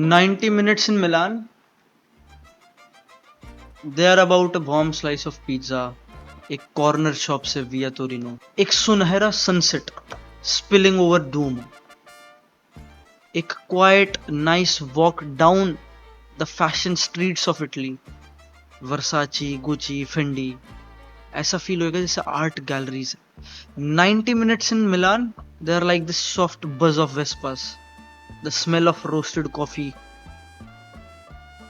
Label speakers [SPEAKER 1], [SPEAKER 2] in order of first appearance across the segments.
[SPEAKER 1] 90 minutes in Milan, they are about a warm slice of pizza, एक corner shop से विया Torino, एक सुनहरा सनसेट स्पिलिंग ओवर डूम, एक quite nice walk down the fashion streets of Italy, Versace, Gucci, Fendi, ऐसा feel होगा जैसे art galleries है। 90 minutes in Milan, they are like this soft buzz of Vespas, the smell of roasted coffee,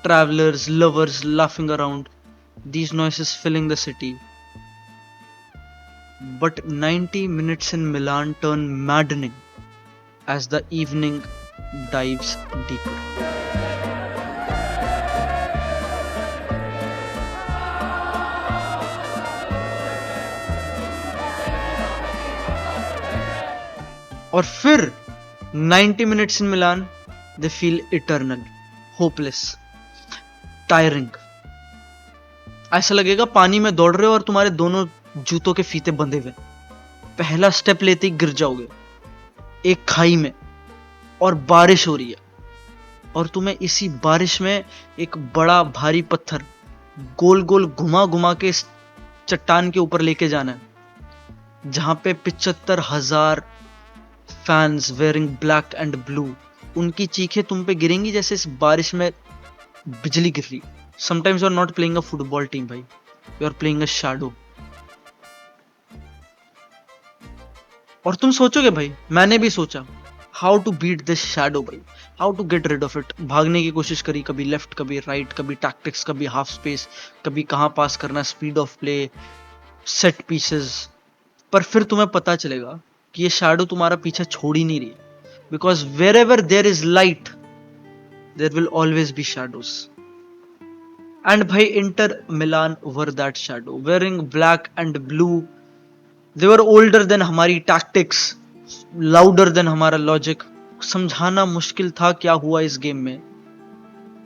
[SPEAKER 1] travelers, lovers laughing around, these noises filling the city. But 90 minutes in Milan turn maddening as the evening dives deeper. और फिर 90 minutes in Milan, they feel eternal, hopeless, tiring. ऐसा लगेगा पानी में दौड़ रहे हो और तुम्हारे दोनों जूतों के फीते बंधे हुए, पहला स्टेप लेते ही गिर जाओगे एक खाई में, और बारिश हो रही है और तुम्हें इसी बारिश में एक बड़ा भारी पत्थर गोल गोल घुमा घुमा के इस चट्टान के ऊपर लेके जाना है जहां पे 75,000 fans wearing black and blue, उनकी चीखें तुम पे गिरेंगी जैसे इस बारिश में बिजली गिर रही। Sometimes you are not playing a football team भाई, you are playing a shadow. और तुम सोचोगे भाई, मैंने भी सोचा how to beat this shadow भाई, how to get rid of it. भागने की कोशिश करी, कभी लेफ्ट कभी राइट, कभी टैक्टिक्स, कभी हाफ स्पेस, कभी कहां पास करना, speed of play, set pieces. पर फिर तुम्हें पता चलेगा कि ये शैडो तुम्हारा पीछा छोड़ ही नहीं रही, because wherever there is light there will always be shadows. And भाई Inter Milan were that shadow, wearing black and blue. They were older than हमारी टैक्टिक्स, लाउडर देन हमारा लॉजिक। समझाना मुश्किल था क्या हुआ इस गेम में,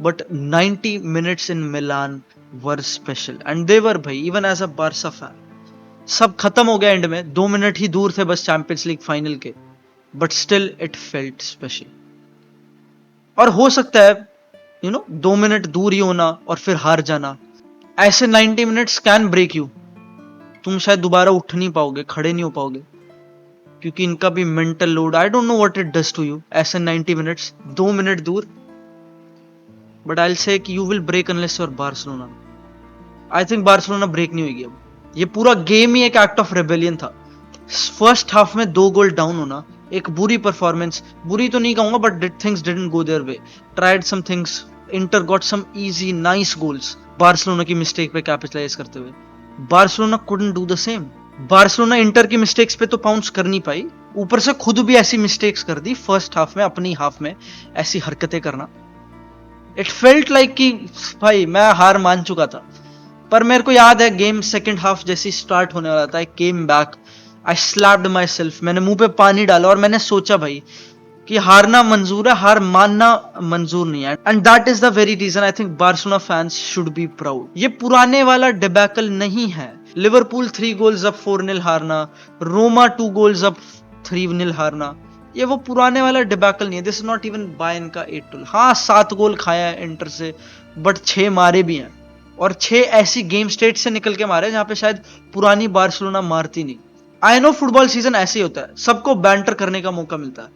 [SPEAKER 1] but 90 minutes in Milan were special and they were भाई, even as a Barca fan। सब खत्म हो गया एंड में, 2 मिनट ही दूर थे बस चैंपियंस लीग फाइनल के, but still it felt special. और हो सकता है 2 मिनट दूर ही होना और फिर हार जाना, ऐसे 90 minutes कैन ब्रेक यू। तुम शायद दोबारा उठ नहीं पाओगे, खड़े नहीं हो पाओगे, क्योंकि इनका भी mental load, I don't know what it does to you. ऐसे 90 minutes 2 मिनट दूर, बट आई विल से कि you will break unless you are Barcelona. I think Barcelona break नहीं होगी अब। ये पूरा गेम ही एक एक्ट ऑफ रेबेलियन था। फर्स्ट हाफ में 2 गोल डाउन होना, एक बुरी परफॉर्मेंस, बुरी तो नहीं कहूंगा but things didn't go their way, tried some things, Inter got some easy nice goals Barcelona की मिस्टेक पे कैपिटलाइज करते हुए। Barcelona couldn't do the same. Barcelona Inter की मिस्टेक्स पे तो पाउंस कर नहीं पाई, ऊपर से खुद भी ऐसी मिस्टेक्स कर दी फर्स्ट हाफ में, अपनी हाफ में ऐसी हरकतें करना। इट फेल्ट लाइक कि भाई मैं हार मान चुका था। पर मेरे को याद है गेम सेकंड हाफ जैसी स्टार्ट होने वाला था, I came back, I slapped myself, मैंने मुंह पे पानी डाला और मैंने सोचा भाई कि हारना मंजूर है, हार मानना मंजूर नहीं है। And that is the very reason I think Barcelona fans should be proud. ये पुराने वाला डिबैकल नहीं है, लिवरपूल 3 गोल्स अप 4-0 हारना, रोमा 2 गोल्स अप 3-0 हारना, ये वो पुराने वाला डिबैकल नहीं है। This is not even Bayern का 8-2। हाँ 7 गोल खाया है इंटर से, बट 6 मारे भी हैं, और 6 ऐसी गेम स्टेट से निकल के मारे जहां पे शायद पुरानी बार्सिलोना मारती नहीं। आई नो फुटबॉल सीजन ऐसे ही होता है, सबको बैंटर करने का मौका मिलता है,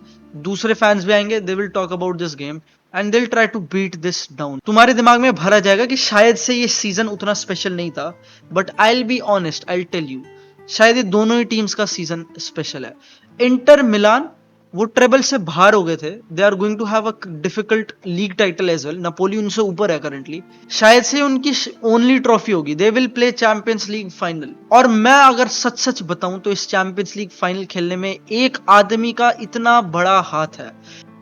[SPEAKER 1] दूसरे फैंस भी आएंगे, they will talk about this game and they will try to beat this down. तुम्हारे दिमाग में भरा जाएगा कि शायद से ये सीजन उतना स्पेशल नहीं था, but I will be honest, I will tell you, शायद ये दोनों ही टीम्स का सीजन स्पेशल है। इंटर मिलान वो ट्रेबल से बाहर हो गए थे, they are going to have a difficult league title as well, Napoli उनसे ऊपर है करंटली, शायद से उनकी ओनली ट्रॉफी होगी, they will play champions league final. और मैं अगर सच सच बताऊं तो इस चैंपियंस लीग फाइनल खेलने में एक आदमी का इतना बड़ा हाथ है।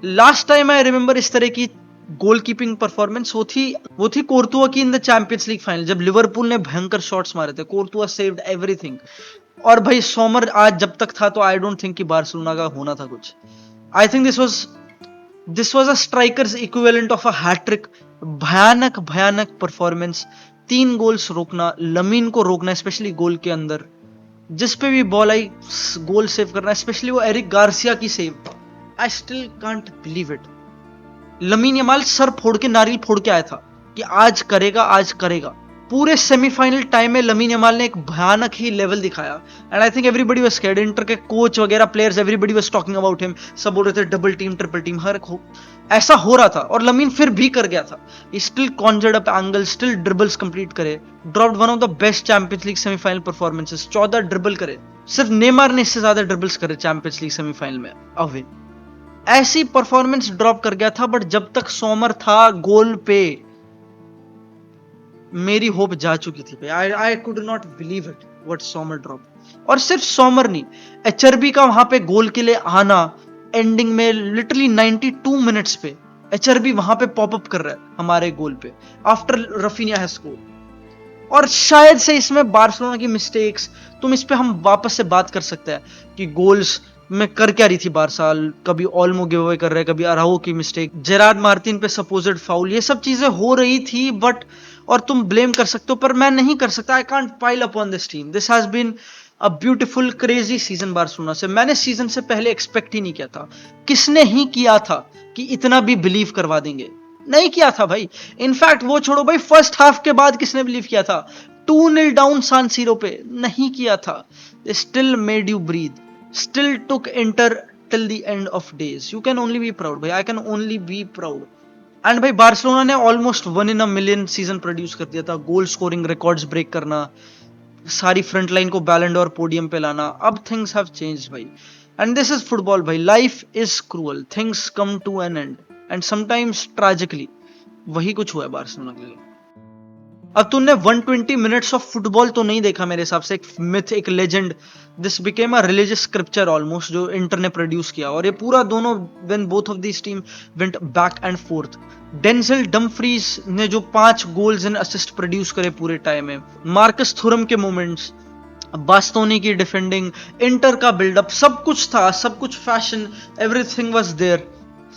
[SPEAKER 1] लास्ट टाइम आई रिमेंबर इस तरह की गोलकीपिंग परफॉर्मेंस वो थी कोर्तुआ की in the champions league final, जब लिवरपूल ने भयंकर शॉट्स मारे थे, कोर्तुआ सेव्ड एवरीथिंग। और भाई सोमर आज जब तक था तो आई डोंट थिंक कि बार्सिलोना का होना था कुछ। I think this was a striker's equivalent of a hat trick. भयानक भयानक परफॉर्मेंस, 3 गोल्स रोकना, लमीन को रोकना स्पेशली गोल के अंदर, जिस पे भी बॉल आई गोल सेव करना, स्पेशली वो एरिक गार्सिया की save, I still can't believe it. Lamin Yamal sir फोड़ के नारियल फोड़ के आया था कि आज करेगा, आज करेगा। पूरे सेमीफाइनल टाइम में लमीन यमाल ने एक भयानक ही लेवल दिखाया and I think everybody was scared. Inter के कोच वगैरह, players, everybody was talking about him. सब बोल रहे थे डबल टीम, ट्रिपल टीम, हर ऐसा हो रहा था और लमीन फिर भी कर गया था। Still conjured up angle, still dribbles complete करे, dropped one of the best champions league semifinal performances, 14 dribble करे। सिर्फ नेमार ने इससे ज्यादा ड्रिबल्स करे चैंपियंस लीग सेमीफाइनल में अवे। ऐसी परफॉर्मेंस ड्रॉप कर गया था, बट जब तक सोमर था गोल पे मेरी होप जा चुकी थी भाई। I could not believe it what Somer drop. और सिर्फ सोमर नहीं, एचआरबी का वहां पे गोल के लिए आना एंडिंग में लिटरली 92 मिनट्स पे एचआरबी वहां पे पॉपअप कर रहा है हमारे गोल पे आफ्टर रफीनिया हैज स्कोर्ड। और शायद से इसमें बार्सिलोना की मिस्टेक्स, तुम इस पे हम वापस से बात कर सकते हैं कि गोल्स में कर क्या रही थी बारसा। कभी ऑलमो गिव अवे कर रहे, कभी अराओ की मिस्टेक, जेरार्ड मार्टिन पे सपोज्ड फाउल, ये सब चीजें हो रही थी। बट और तुम ब्लेम कर सकते हो, पर मैं नहीं कर सकता। I can't pile upon this team. This has been a beautiful crazy season Barcelona से। मैंने सीजन से पहले एक्सपेक्ट ही नहीं किया था। किसने ही किया था कि इतना भी बिलीव करवा देंगे? नहीं किया था भाई। इनफैक्ट वो छोड़ो भाई, फर्स्ट हाफ के बाद किसने बिलीव किया था? 2-0 डाउन सान सीरो पे नहीं किया था। They still made you breathe, still took Inter till the end of days. You can only be proud भाई, I can only be proud. And भाई बार्सिलोना ने almost 1 in a million season produce कर दिया था। Goal scoring records break करना, सारी front line को बैलेंड और पोडियम पे लाना। अब थिंग्स हैव चेंज्ड भाई, एंड दिस इज फुटबॉल भाई। Life is cruel, things come to an end and sometimes tragically. वही कुछ हुआ है बार्सिलोना के लिए। अब तूने 120 मिनट्स ऑफ फुटबॉल तो नहीं देखा मेरे हिसाब से। एक मिथ, एक legend, this became a religious scripture almost, जो इंटर ने प्रोड्यूस किया। और ये पूरा दोनों, when both of this team went back and fourth, Denzil Dumfries ने जो 5 गोल्स एंड असिस्ट प्रोड्यूस करे पूरे टाइम में, मार्कस थुरम के मोमेंट्स, बास्तोनी की डिफेंडिंग, इंटर का बिल्डअप, सब कुछ था, सब कुछ फैशन, एवरीथिंग वाज देयर।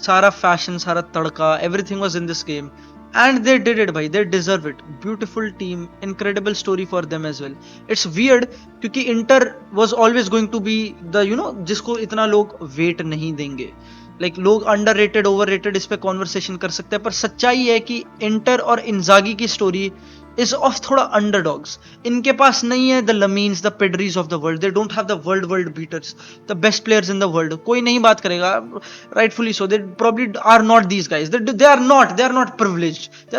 [SPEAKER 1] सारा फैशन, सारा तड़का, everything was in this game and they did it भाई, they deserve it. Beautiful team, incredible story for them as well. It's weird क्योंकि inter was always going to be the जिसको इतना लोग wait नहीं देंगे। लोग अंडररेटेड, ओवररेटेड इस पे कॉन्वर्सेशन कर सकते हैं, पर सच्चाई है कि इंटर और इंजागी की स्टोरी इज ऑफ थोड़ा अंडरडॉग्स। इनके पास नहीं है the Lamines, the Pedris of the world. They don't have the world beaters, the best players in the world. कोई नहीं बात करेगा, rightfully so. They probably are not these guys, they are not privileged, they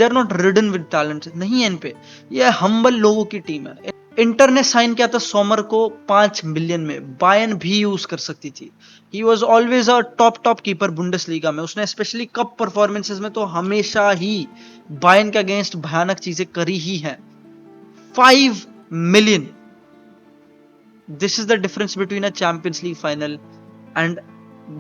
[SPEAKER 1] are not ridden with talent. नहीं है इन पे, ये humble लोगों की टीम है। इंटर ने साइन किया था सोमर को 5 मिलियन में, बायन भी यूज कर सकती थी। He was always a top keeper Bundesliga में। उसने स्पेशली कप परफॉर्मेंसेस में तो हमेशा ही बायन के अगेंस्ट भयानक चीजें करी ही हैं। 5 million, this is the difference between a champions league final and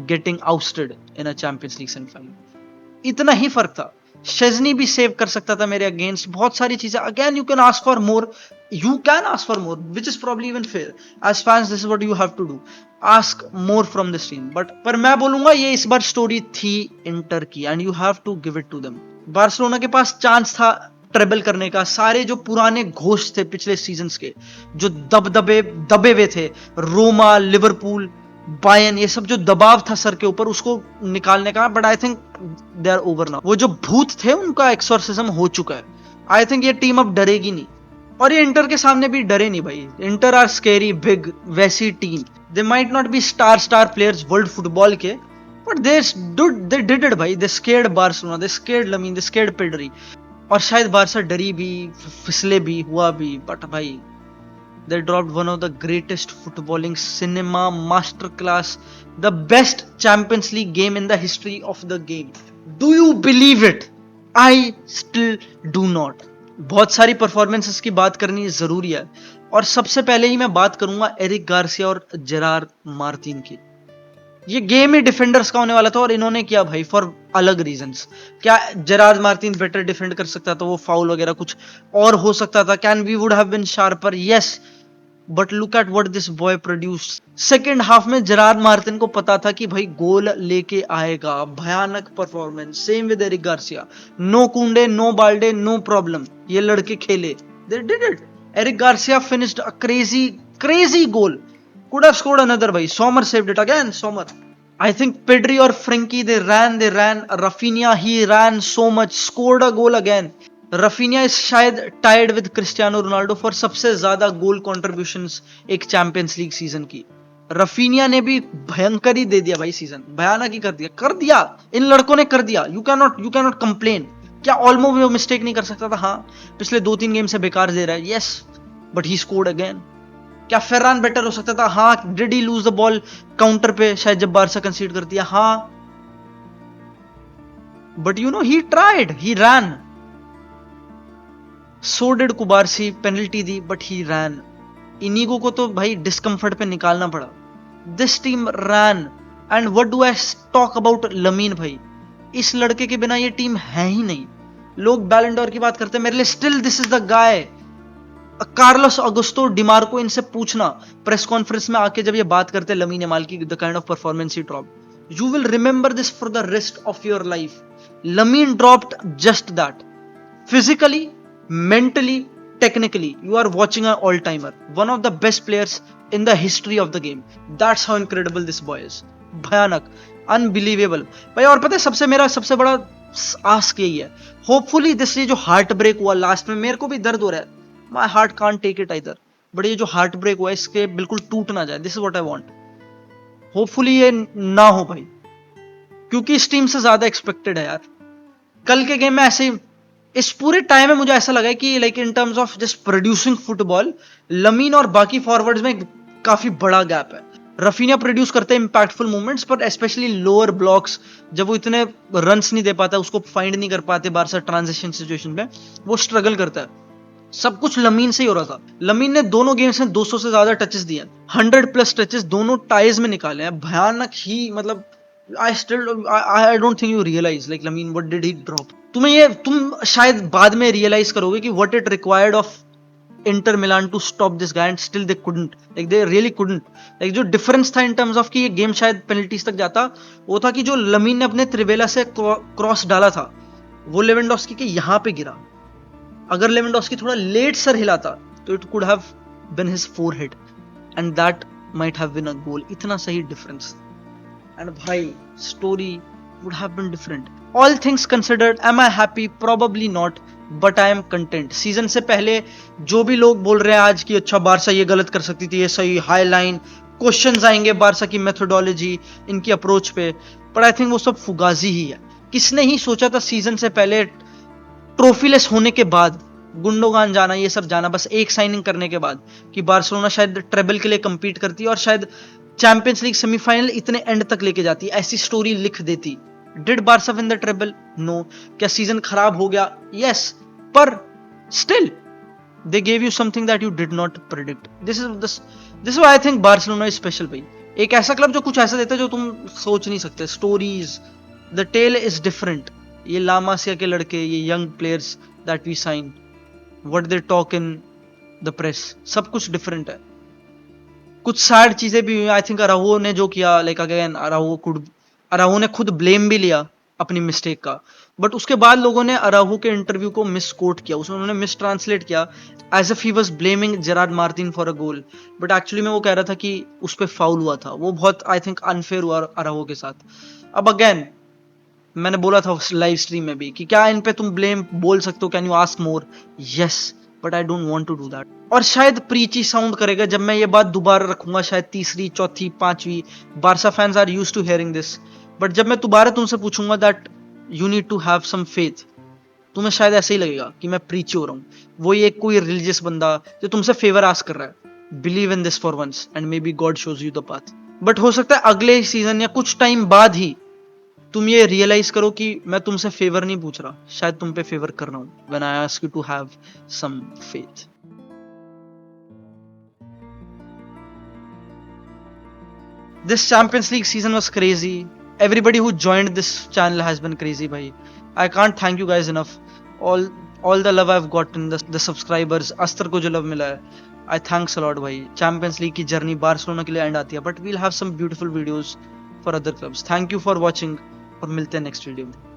[SPEAKER 1] getting ousted in a champions league semifinal. इतना ही फर्क था। शेजनी भी सेव कर सकता था मेरे अगेंस्ट, बहुत सारी चीजें। Again you can ask for more, you can ask for more, which is probably even fair. As fans, this is what you have to do, ask more from this team. But पर मैं बोलूंगा ये इस बार story थी inter की, and you have to give it to them. Barcelona के पास chance था treble करने का। सारे जो पुराने घोष थे पिछले सीजन्स के, जो दबे हुए थे, रोमा, लिवरपूल, बायन, ये सब जो दबाव था सर के ऊपर, उसको निकालने का। But I think they are over now. वो जो भूत थे उनका एक्सोर्सिज्म हो चुका है। आई थिंक ये टीम अब डरेगी नहीं, और ये इंटर के सामने भी डरे नहीं भाई। इंटर आर स्केरी बिग, वैसी team. They might not be star players world football के, बट दे डिड इट भाई। दे स्केर्ड बार्सिलोना, दे स्केर्ड लमीन, दे स्केर्ड पेड्री। और शायद बारसा डरी भी, फिसले भी, हुआ भी, बट भाई दे dropped one of the greatest footballing cinema master class, the best champions league game in the history of the game. Do you believe it? I still do not. बहुत सारी परफॉर्मेंसेस की बात करनी जरूरी है, और सबसे पहले ही मैं बात करूंगा एरिक गार्सिया और जेरार्ड मार्टिन की। ये गेम ही डिफेंडर्स का होने वाला था, और इन्होंने किया भाई फॉर अलग रीजंस। क्या जेरार्ड मार्टिन बेटर डिफेंड कर सकता था? वो फाउल वगैरह कुछ और हो सकता था। Can we would have been sharper? Yes, but look at what this boy produced. Second half में जेरार्ड मार्टिन को पता था कि भाई गोल लेके आएगा। भयानक performance. Same with Eric Garcia. No Kounde, no Balde, no problem, ये लड़के खेले। They did it. Eric Garcia finished a crazy goal, could have scored another भाई। Sommer saved it again, Sommer. I think Pedri or Frankie, they ran. Rafinha, he ran so much, scored a goal again. Rafinha is शायद tied with Cristiano Ronaldo for सबसे ज्यादा गोल contributions एक champions league season की. Raphinha ने भी भयंकर ही दे दिया भाई, सीजन भयानक ही कर दिया इन लड़कों ने कर दिया. You can not complain. क्या ऑल्मो भी वो मिस्टेक नहीं कर सकता था? हाँ, पिछले 2-3 गेम से बेकार दे रहा है, yes, but he scored again. क्या फेरान बेटर हो सकता था? हाँ. Did he lose the ball counter पे शायद जब बारसा कंसीड कर दिया? हाँ, but you know he tried, he ran. So did Cubarsi, penalty दी बट ही रैन. इनिगो को तो भाई डिस्कंफर्ट पे निकालना पड़ा. This team ran. And what do I talk about Lamine भाई? इस लड़के के बिना ये टीम है ही नहीं. लोग बैलन डोर की बात करते हैं, मेरे लिए still this is the guy. Carlos Augusto, Dimarco, इनसे पूछना प्रेस कॉन्फ्रेंस में आके जब ये बात करते हैं लमीन यमाल की, the kind of performance he drop, you will remember this for the rest of your life. Lamin dropped just that. Physically, mentally, technically, you are watching an all-timer, one of the best players in the history of the game. That's how incredible this boy is. भयानक, unbelievable भाई. और पता है सबसे मेरा सबसे बड़ा ask यही है, होपफुली दिस, ये जो हार्ट ब्रेक हुआ लास्ट में, मेरे को भी दर्द हो रहा है, my heart can't take it either, but ये जो हार्ट ब्रेक हुआ इसके बिल्कुल टूट ना जाए. This is what I want. Hopefully ये ना हो भाई, क्योंकि इस टीम से ज्यादा एक्सपेक्टेड है यार. कल के गेम में ऐसे ही, इस पूरे टाइम में मुझे ऐसा लगा कि like in terms of just producing football, lamin और बाकी फॉरवर्ड्स में काफी बड़ा गैप है. रफीनिया प्रोड्यूस करते हैं इंपैक्टफुल मूवमेंट्स, पर स्पेशली लोअर ब्लॉक्स, जब वो इतने रन्स नहीं दे पाता, उसको फाइंड नहीं कर पाते बारसा ट्रांजिशन सिचुएशन में, वो स्ट्रगल करता है. सब कुछ लमीन से ही हो रहा था. लमीन ने दोनों गेम्स में 200 से ज्यादा टचेस दिए, 100+ टचेस दोनों टाइज में निकाले हैं. भयानक ही, मतलब I don't think you realize, like, I mean, what did he drop? तुम शायद बाद में रियलाइज करोगे कि what it required of Inter Milan to stop this guy, and still they couldn't, like they really couldn't. Like जो difference था in terms of कि ये गेम शायद पेनल्टीज तक जाता, वो था कि जो लमीन ने अपने त्रिवेला से क्रॉस डाला था, वो लेवेंडोस्की के यहां पे गिरा. अगर लेवेंडोस्की थोड़ा लेट सर हिलाता तो it could have been his forehead, and that might have been a goal. इतना सही difference. And bhai, story would have been different. All things considered, am I happy? Probably not, but I am content. Season से पहले जो भी लोग बोल रहे हैं आज कि अच्छा बारसा ये गलत कर सकती थी, ये सही, हाई लाइन क्वेश्चंस आएंगे बारसा की मेथोडोलॉजी, इनकी अप्रोच पे, पर आई थिंक वो सब फुगाजी ही है. किसने ही सोचा था सीजन से पहले, ट्रॉफीलेस होने के बाद, गुंडोगान जाना, ये सब जाना, बस एक साइनिंग करने के बाद, कि बार्सिलोना शायद ट्रेबल के लिए compete करती और शायद चैंपियंस लीग सेमीफाइनल इतने एंड तक लेके जाती, ऐसी स्टोरी लिख देती. Did Barca win the treble? No. क्या सीजन खराब हो गया? यस, पर still they gave you something that you did not predict. This why I think Barcelona is special भाई. एक ऐसा क्लब जो कुछ ऐसा देता है जो तुम सोच नहीं सकते. Stories, the tale is different. ये लामासिया के लड़के, ये young players that we sign, what they talk in the press, सब कुछ डिफरेंट है. कुछ सैड चीजें भी हुई. आई थिंक अराहो ने जो किया, लाइक अगेन अराहो ने खुद ब्लेम भी लिया अपनी मिस्टेक का, बट उसके बाद लोगों ने अराहो के इंटरव्यू को मिस कोट किया, उसमें उन्होंने मिस ट्रांसलेट किया as if he was blaming Gerard Martin for a goal, but actually में वो कह रहा था कि उस पर फाउल हुआ था. वो बहुत आई थिंक अनफेयर हुआ अराहो के साथ. अब अगेन मैंने बोला था लाइव स्ट्रीम में भी कि क्या इन पे तुम ब्लेम बोल सकते हो, can you ask more? Yes, but I don't want to do that. और शायद प्रीची साउंड करेगा जब मैं ये बात दोबारा रखूंगा, शायद तीसरी, चौथी, पांचवी. Barca fans are used to hearing this, but जब मैं दोबारा तुमसे पूछूंगा that you need to have some faith, तुम्हें शायद ऐसे ही लगेगा कि मैं प्रीची हो रहा हूँ. वो ये कोई रिलीजियस बंदा जो तुमसे फेवर आस्क कर रहा है, believe in this for once and maybe God shows you the path. But हो सकता है अगले सीजन या कुछ टाइम बाद ही तुम ये रियलाइज करो कि मैं तुमसे फेवर नहीं पूछ रहा, शायद तुम पे फेवर कर रहा हूं, when I ask you to have some faith. This Champions League season was crazy. Everybody who joined this channel has been crazy, bhai. I can't thank you guys enough. All the love I've gotten, the subscribers, अस्तर को जो love मिला है, I thanks a lot, भाई. Champions League की journey Barcelona के लिए end आती है, but we'll have some beautiful videos for other clubs. Thank you for watching और मिलते हैं next video में.